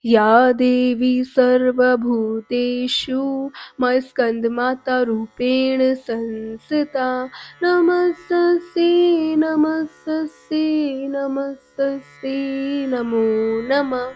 या देवी सर्वभूतेषु मस्कन्धमातारूपेण संस्थिता नमस्तस्यै नमस्तस्यै नमस्तस्यै नमो नमः।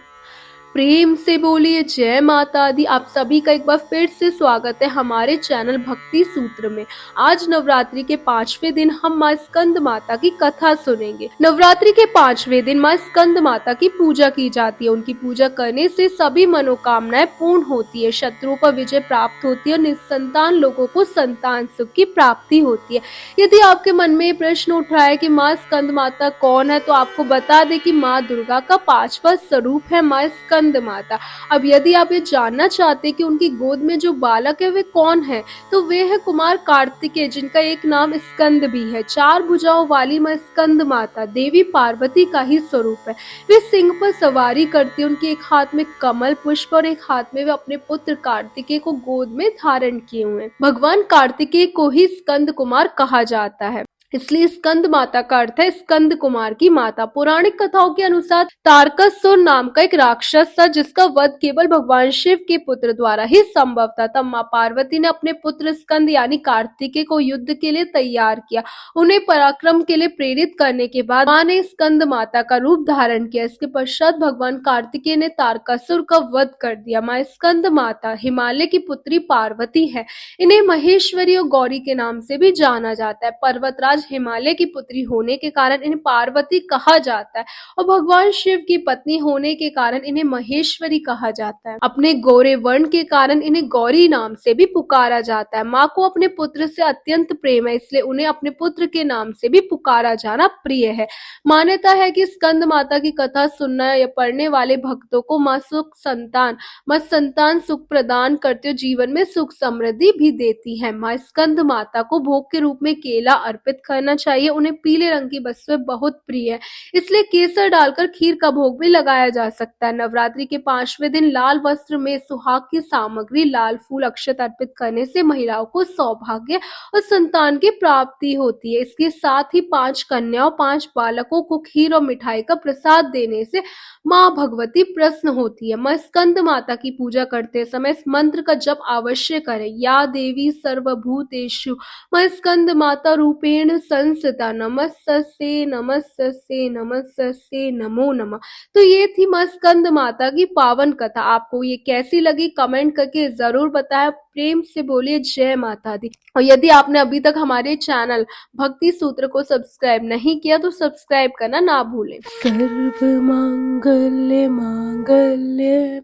प्रेम से बोलिए जय माता दी। आप सभी का एक बार फिर से स्वागत है हमारे चैनल भक्ति सूत्र में। आज नवरात्रि के 5वें दिन हम माँ स्कंद माता की कथा सुनेंगे। नवरात्रि के 5वें दिन माँ स्कंद माता की पूजा की जाती है। उनकी पूजा करने से सभी मनोकामनाएं पूर्ण होती है, शत्रुओं पर विजय प्राप्त होती है और निसंतान लोगों को संतान सुख की प्राप्ति होती है। यदि आपके मन में ये प्रश्न उठ रहा है कि माँ स्कंद माता कौन है, तो आपको बता दें कि माँ दुर्गा का 5वां स्वरूप है माँ स्कंद माता। अब यदि आप ये जानना चाहते हैं कि उनकी गोद में जो बालक है वे कौन है, तो वे है कुमार कार्तिकेय, जिनका एक नाम स्कंद भी है। 4 भुजाओं वाली माँ स्कंद माता देवी पार्वती का ही स्वरूप है। वे सिंह पर सवारी करती है। उनके एक हाथ में कमल पुष्प और एक हाथ में वे अपने पुत्र कार्तिकेय को गोद में धारण किए हुए हैं। भगवान कार्तिकेय को ही स्कंद कुमार कहा जाता है, इसलिए स्कंद माता का अर्थ है स्कंद कुमार की माता। पौराणिक कथाओं के अनुसार तारकासुर नाम का एक राक्षस था, जिसका वध केवल भगवान शिव के पुत्र द्वारा ही संभव था। तब माँ पार्वती ने अपने पुत्र स्कंद यानी कार्तिकेय को युद्ध के लिए तैयार किया। उन्हें पराक्रम के लिए प्रेरित करने के बाद माँ ने स्कंद माता का रूप धारण किया। इसके पश्चात भगवान कार्तिकेय ने तारकासुर का वध कर दिया। माँ स्कंद माता हिमालय की पुत्री पार्वती है। इन्हें महेश्वरी और गौरी के नाम से भी जाना जाता है। पर्वतराज हिमालय की पुत्री होने के कारण इन्हें पार्वती कहा जाता है और भगवान शिव की पत्नी होने के कारण इन्हें महेश्वरी कहा जाता है। अपने गोरे वर्ण के कारण इन्हें गौरी नाम से भी पुकारा जाता है। माँ को अपने पुत्र से अत्यंत प्रेम है, इसलिए उन्हें अपने पुत्र के नाम से भी पुकारा जाना प्रिय है। मान्यता है कि स्कंद माता की कथा सुनना या पढ़ने वाले भक्तों को माँ संतान सुख प्रदान करते हुए जीवन में सुख समृद्धि भी देती है। माँ स्कंद माता को भोग के रूप में केला अर्पित करना चाहिए। उन्हें पीले रंग की वस्तुएं बहुत प्रिय है, इसलिए केसर डालकर खीर का भोग भी लगाया जा सकता है। नवरात्रि के 5वें दिन लाल वस्त्र में सुहाग की सामग्री, लाल फूल, अक्षत अर्पित करने से महिलाओं को सौभाग्य और संतान की प्राप्ति होती है। इसके साथ ही 5 कन्याओं 5 बालकों को खीर और मिठाई का प्रसाद देने से माँ भगवती प्रसन्न होती है। माँ स्कंद माता की पूजा करते समय इस मंत्र का जप अवश्य करें। या देवी सर्वभूतेषु माँ स्कंद माता रूपेण संस्थिता नमस्तस्यै नमस्तस्यै नमस्तस्यै नमो नमः। तो ये थी माँ स्कंद माता की पावन कथा। आपको ये कैसी लगी कमेंट करके जरूर बताएं। प्रेम से बोलिए जय माता दी। और यदि आपने अभी तक हमारे चैनल भक्ति सूत्र को सब्सक्राइब नहीं किया तो सब्सक्राइब करना ना भूलें। सर्व मांगल्य मांगल्य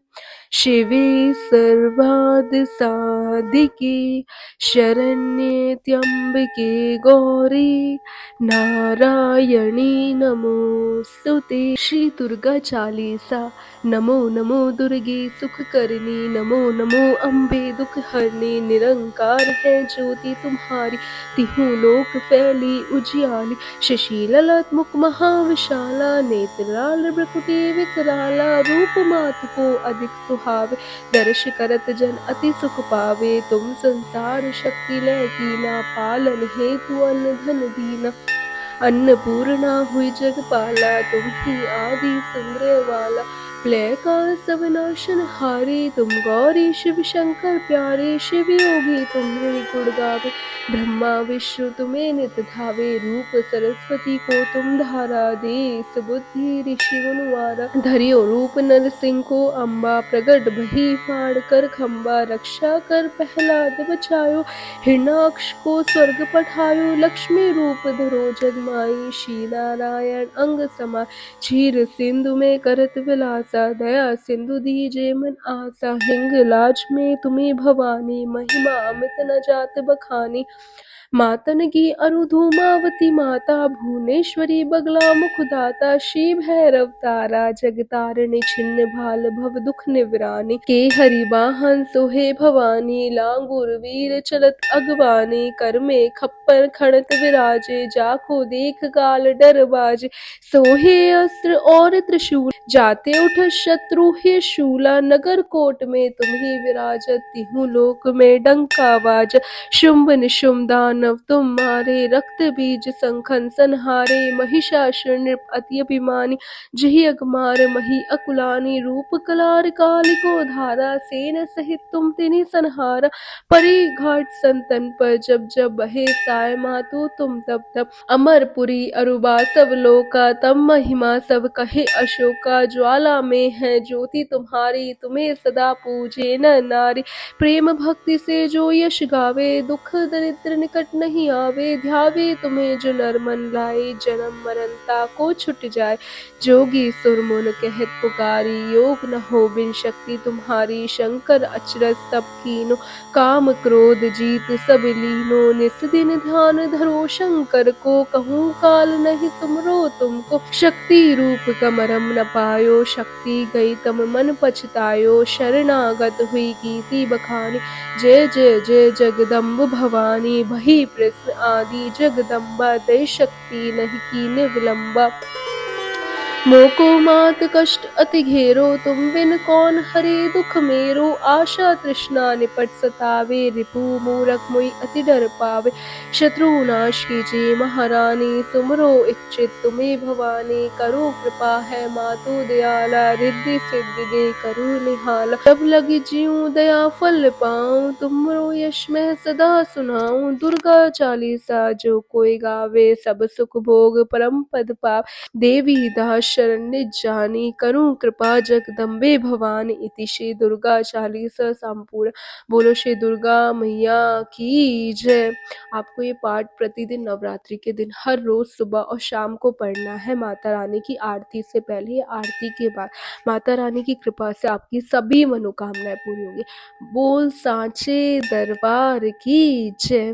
शिवे सर्वाद साधिके शरण्ये त्र्यंबके गौरी नारायणी नमोस्तुते। श्री दुर्गा चालीसा। नमो नमो दुर्गे सुख करनी, नमो नमो अम्बे दुख हरनी। निरंकार है ज्योति तुम्हारी, तिहु लोक फैली उजियाली। शशि ललाट मुख महाविशाला, नेत्र लाल भ्रुकुटी विकराला। रूप मात को अधिक सुहावे, दर्श करत जन अति सुख पावे। तुम संसार शक्ति लय कीना, पालन हेतु अन्न धन दीना। अन्नपूर्णा हुई जगपाला, तुम ही आदि सुंदर वाला। प्रलय काल सब नाशन हारे, तुम गौरी शिव शंकर प्यारे। शिव योगी तुम्हें गुण गावे, ब्रह्मा विष्णु तुम्हें नित धावे। रूप सरस्वती को तुम धारा दे, सुबुद्धि ऋषि गुणवारा। धरियो रूप नर सिंह को अम्बा, प्रगट भई फाड़ कर खम्बा। रक्षा कर प्रहलाद बचायो, हिरणाक्ष को स्वर्ग पठायो। लक्ष्मी रूप धरो जगमाई, श्री नारायण अंग समाय। क्षीर सिंधु में करत विलासा, दया सिंधु दीजे मन आसा। हिंगलाज में तुम्हें भवानी, महिमा अमित न जात बखानी। मातन की अरुधूमावती माता, भुवनेश्वरी बगला मुखदाता। श्री भैरव तारा जगतारिणी, छिन्न भाल भव दुख निवरानी। के हरि वाहन सोहे भवानी, लांगुर वीर चलत अगवानी। कर में खप्पर खड़त विराजे, जाको देख काल डर बाजे। सोहे अस्त्र और त्रिशूल, जाते उठ शत्रु हे शूला, नगर कोट में तुम ही विराजत, तिहु लोक में डंका बाज। शुंभ निशुंभ दानव तुम मारे, रक्त बीज संखन संहारे। महिषासुर नृप अति अभिमानी, जहि अगमार मही अकुलानी। रूप कलार कालिको धारा, सेन सहित तुम तिन्हि संहारा। परी घाट संतन पर जब जब बहे साय, मातु तुम तब तब। अमरपुरी अरुबा सब लोका, तब महिमा सब कहे अशोका। ज्वाला में है ज्योति तुम्हारी, तुम्हें सदा पूजे नर नारी। प्रेम भक्ति से जो यश गावे, दुख दरिद्र निकट नहीं आवे। ध्यावे तुम्हें जो नर मन लाए, जन्म मरण ताको छुट जाए। जोगी सुर मुन कहत पुकारी, योग न हो बिन शक्ति तुम्हारी। शंकर अचरज तब कीनो, काम क्रोध जीत सब लीनो। निस दिन ध्यान धरो शंकर को, कहूँ काल नहीं सुमरो तुमको। शक्ति रूप कमरम न पायो, शक्ति गई तम मन पछतायो। शरणागत हुई कीर्ति बखानी, जय जय जय जगदम्ब भवानी। भई प्रश्न आदि जगदम्बा, दय शक्ति नहीं कीन्ह विलंबा। मोको मात कष्ट अति घेरो, तुम बिन कौन हरे दुख मेरो। आशा तृष्णा निपट सतावे, रिपु मूरख मुई अति डर पावे। शत्रु नाश कीजिए महारानी, सुमरो इच्छित तुम्हें भवानी। करो कृपा है मातु दयाला, रिद्धि सिद्धि दे करो निहाला। जब लगी जीऊँ दया फल पाऊँ, तुमरो यश मैं सदा सुनाऊँ। दुर्गा चालीसा जो कोई गावे, सब सुख भोग परम पद पावे। देवी दास शरण्य जानी, करूं कृपा जगदम्बे भवानी। इति श्री दुर्गा चालीसा संपूर्ण। बोलो श्री दुर्गा मैया की जय। आपको ये पाठ प्रतिदिन नवरात्रि के दिन हर रोज सुबह और शाम को पढ़ना है। माता रानी की आरती से पहले या आरती के बाद। माता रानी की कृपा से आपकी सभी मनोकामनाएं पूरी होंगी। बोल सांचे दरबार की जय।